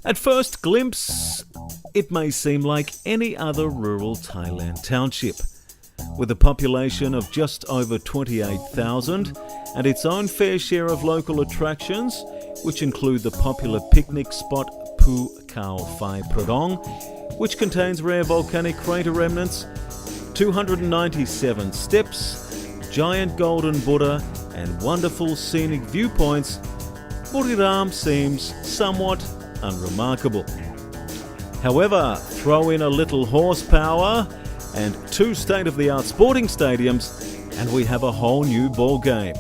At first glimpse, it may seem like any other rural Thailand township. With a population of just over 28,000 and its own fair share of local attractions, which include the popular picnic spot Pu Khao Phai Pradong, which contains rare volcanic crater remnants, 297 steps, giant golden Buddha and wonderful scenic viewpoints, Buriram seems somewhat unremarkable. However, throw in a little horsepower and 2 state-of-the-art sporting stadiums and we have a whole new ball game.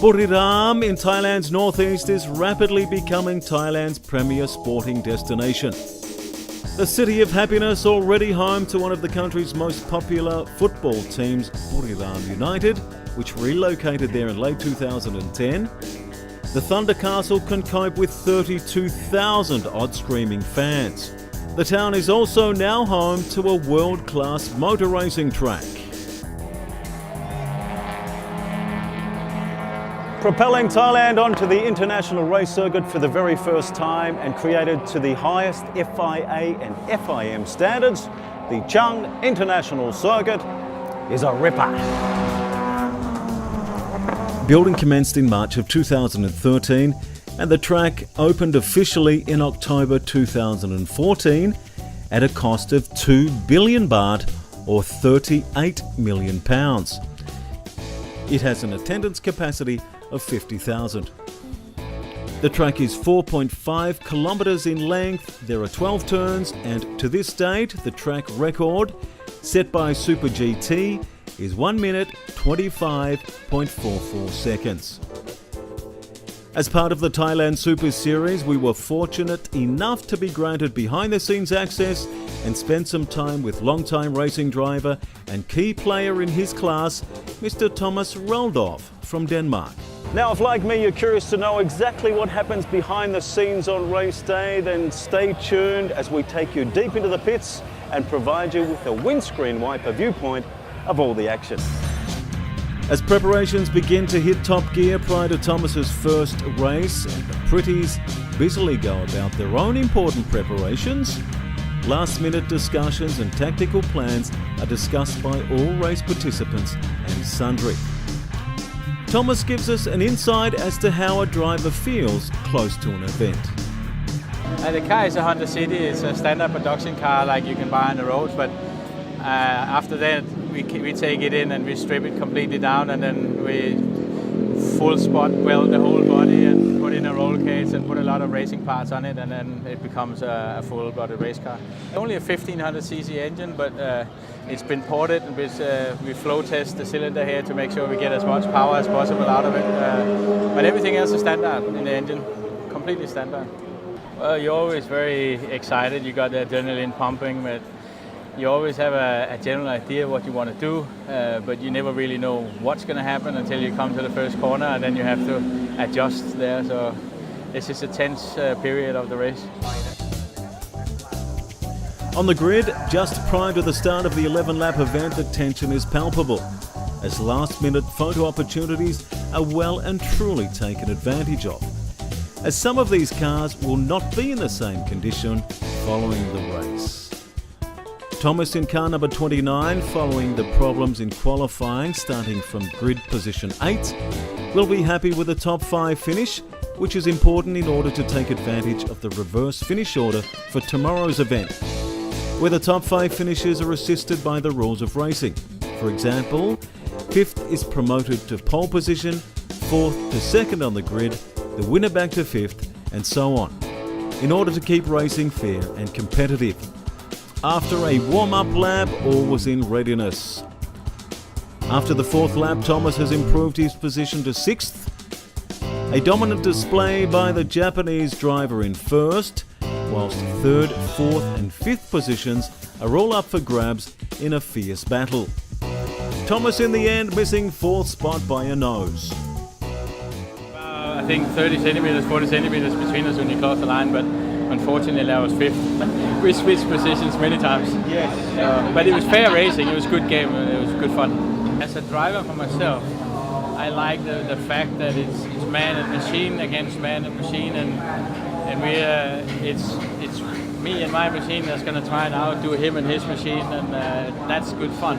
Buriram in Thailand's northeast is rapidly becoming Thailand's premier sporting destination. The city of happiness, already home to one of the country's most popular football teams, Buriram United, which relocated there in late 2010. The Thunder Castle can cope with 32,000 odd screaming fans. The town is also now home to a world-class motor racing track. Propelling Thailand onto the international race circuit for the very first time and created to the highest FIA and FIM standards, the Chang International Circuit is a ripper. Building commenced in March of 2013 and the track opened officially in October 2014 at a cost of 2 billion baht or £38 million. It has an attendance capacity of 50,000. The track is 4.5 kilometres in length, there are 12 turns, and to this date the track record set by Super GT is 1 minute 25.44 seconds. As part of the Thailand Super Series, we were fortunate enough to be granted behind-the-scenes access and spend some time with long-time racing driver and key player in his class, Mr. Thomas Raldorf from Denmark. Now, if like me you're curious to know exactly what happens behind the scenes on race day, then stay tuned as we take you deep into the pits and provide you with a windscreen wiper viewpoint of all the action. As preparations begin to hit top gear prior to Thomas's first race and the pretties busily go about their own important preparations, last-minute discussions and tactical plans are discussed by all race participants and sundry. Thomas gives us an insight as to how a driver feels close to an event. The car is a Honda City. It's a standard production car like you can buy on the roads, but after that we take it in and we strip it completely down, and then we full spot weld the whole body and put in a roll cage and put a lot of racing parts on it, and then it becomes a full-blooded race car. Only a 1500cc engine, but it's been ported with we flow test the cylinder here to make sure we get as much power as possible out of it. But everything else is standard in the engine, completely standard. Well, you're always very excited. You got the adrenaline pumping, but you always have a general idea what you want to do, but you never really know what's going to happen until you come to the first corner, and then you have to adjust there. So this is a tense period of the race. On the grid, just prior to the start of the 11-lap event, the tension is palpable, as last-minute photo opportunities are well and truly taken advantage of, as some of these cars will not be in the same condition following the race. Thomas in car number 29, following the problems in qualifying starting from grid position 8, will be happy with a top 5 finish, which is important in order to take advantage of the reverse finish order for tomorrow's event, where the top 5 finishes are assisted by the rules of racing. For example, 5th is promoted to pole position, 4th to 2nd on the grid, the winner back to 5th, and so on, in order to keep racing fair and competitive. After a warm-up lap, all was in readiness. After the 4th lap, Thomas has improved his position to 6th. A dominant display by the Japanese driver in 1st, whilst 3rd, 4th and 5th positions are all up for grabs in a fierce battle. Thomas in the end missing 4th spot by a nose. I think 30 centimeters, 40 centimeters between us when you cross the line, but unfortunately I was 5th. We switched positions many times. Yes. But it was fair racing, it was a good game, it was good fun. As a driver for myself, I like the fact that it's man and machine against man and machine, and and it's me and my machine that's going to try and outdo him and his machine, and that's good fun.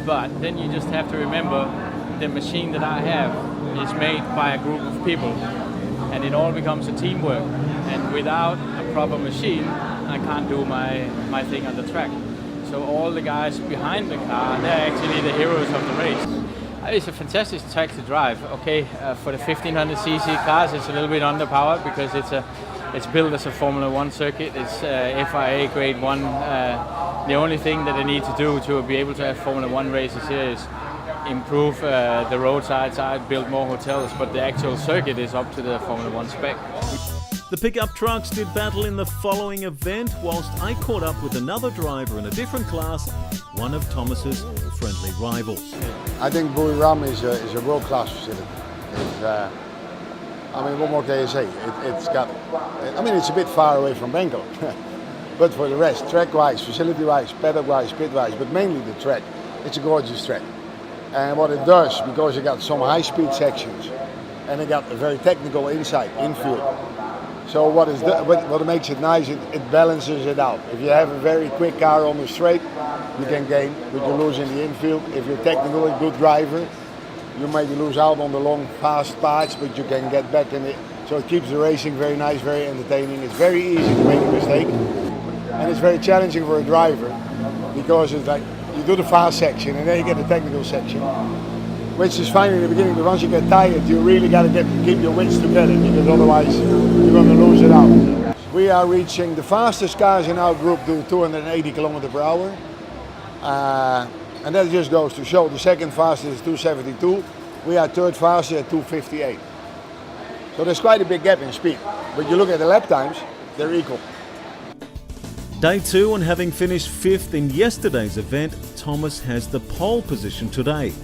But then you just have to remember the machine that I have is made by a group of people, and it all becomes a teamwork. And without a proper machine, I can't do my thing on the track. So all the guys behind the car, they're actually the heroes of the race. It's a fantastic track to drive. Okay, for the 1500cc cars, it's a little bit underpowered because it's built as a Formula 1 circuit. It's FIA Grade 1. The only thing that they need to do to be able to have Formula 1 races here is improve the roadside side, build more hotels, but the actual circuit is up to the Formula 1 spec. The pickup trucks did battle in the following event, whilst I caught up with another driver in a different class, one of Thomas's friendly rivals. I think Buriram is a world-class facility. I mean, what more can you say? It's a bit far away from Bangkok. But for the rest, track-wise, facility-wise, paddock-wise, pit-wise, but mainly the track, it's a gorgeous track. And what it does, because you got some high-speed sections, and it got a very technical infield. So what makes it nice, it balances it out. If you have a very quick car on the straight, you can gain, but you lose in the infield. If you're technical and good driver, you maybe lose out on the long, fast parts, but you can get back in it. So it keeps the racing very nice, very entertaining. It's very easy to make a mistake, and it's very challenging for a driver because it's like you do the fast section and then you get the technical section, which is fine in the beginning, but once you get tired, you really got to keep your wits together because otherwise you're going to lose it out. We are reaching, the fastest cars in our group do 280 km per hour. And that just goes to show the second fastest is 272. We are third fastest at 258. So there's quite a big gap in speed. But you look at the lap times, they're equal. Day 2, and having finished 5th in yesterday's event, Thomas has the pole position today.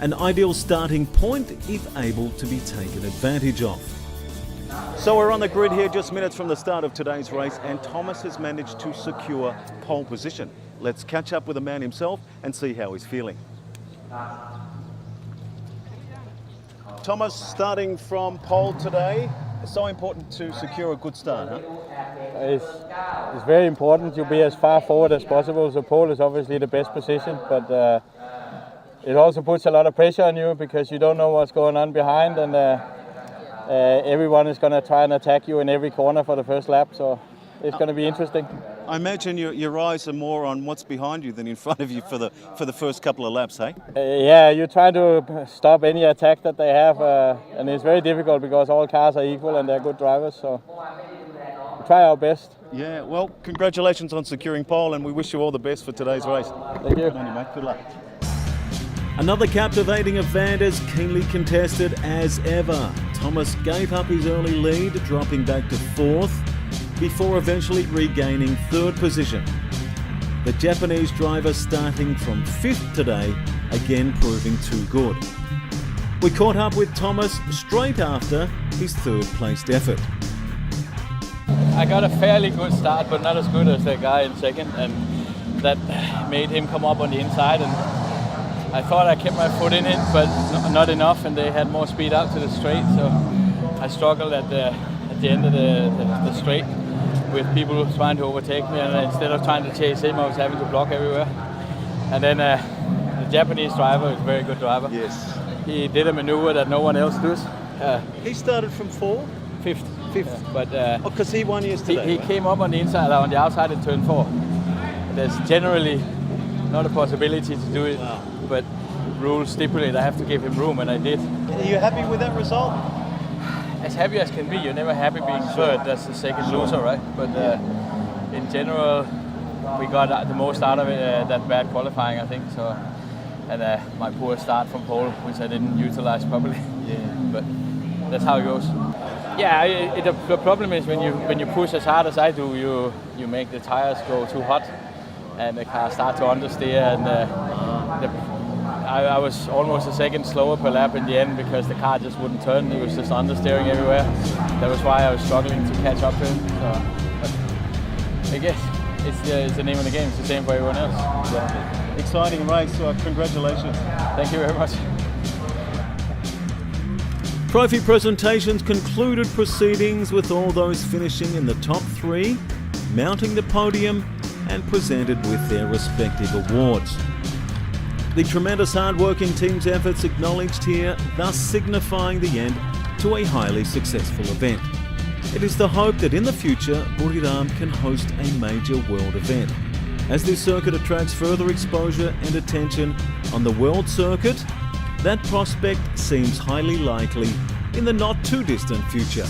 An ideal starting point if able to be taken advantage of. So we're on the grid here just minutes from the start of today's race, and Thomas has managed to secure pole position. Let's catch up with the man himself and see how he's feeling. Thomas, starting from pole today, it's so important to secure a good start, huh? It's very important to be as far forward as possible. So pole is obviously the best position, but it also puts a lot of pressure on you because you don't know what's going on behind, and everyone is going to try and attack you in every corner for the first lap. So it's going to be interesting. I imagine your eyes are more on what's behind you than in front of you for the first couple of laps, hey? Yeah, you try to stop any attack that they have, and it's very difficult because all cars are equal and they're good drivers. So we try our best. Yeah, well, congratulations on securing pole, and we wish you all the best for today's race. Thank you. Good on you, mate. Good luck. Another captivating event as keenly contested as ever. Thomas gave up his early lead, dropping back to 4th, before eventually regaining 3rd position. The Japanese driver starting from 5th today, again proving too good. We caught up with Thomas straight after his 3rd placed effort. I got a fairly good start, but not as good as the guy in 2nd, and that made him come up on the inside, and I thought I kept my foot in it, but not enough, and they had more speed out to the straight, so I struggled at the end of the straight with people trying to overtake me, and instead of trying to chase him, I was having to block everywhere. And then the Japanese driver is a very good driver. Yes. He did a maneuver that no one else does. He started from 4th? 5th, but because he won yesterday. He came up on the inside, on the outside in turn 4. There's generally not a possibility to do it, wow. But rules stipulate I have to give him room, and I did. Are you happy with that result? As happy as can be. You're never happy being 3rd. That's the second loser, right? But in general, we got the most out of it. That bad qualifying, I think. So, and my poor start from pole, which I didn't utilize properly. Yeah. But that's how it goes. Yeah, the problem is when you push as hard as I do, you make the tires go too hot, and the car start to understeer, and I was almost a second slower per lap in the end because the car just wouldn't turn. It was just understeering everywhere. That was why I was struggling to catch up to him. So, I guess it's the name of the game. It's the same for everyone else. Yeah. Exciting race. Congratulations. Thank you very much. Trophy presentations concluded proceedings with all those finishing in the top 3, mounting the podium and presented with their respective awards. The tremendous hard-working team's efforts acknowledged here, thus signifying the end to a highly successful event. It is the hope that in the future, Buriram can host a major world event. As this circuit attracts further exposure and attention on the world circuit, that prospect seems highly likely in the not too distant future.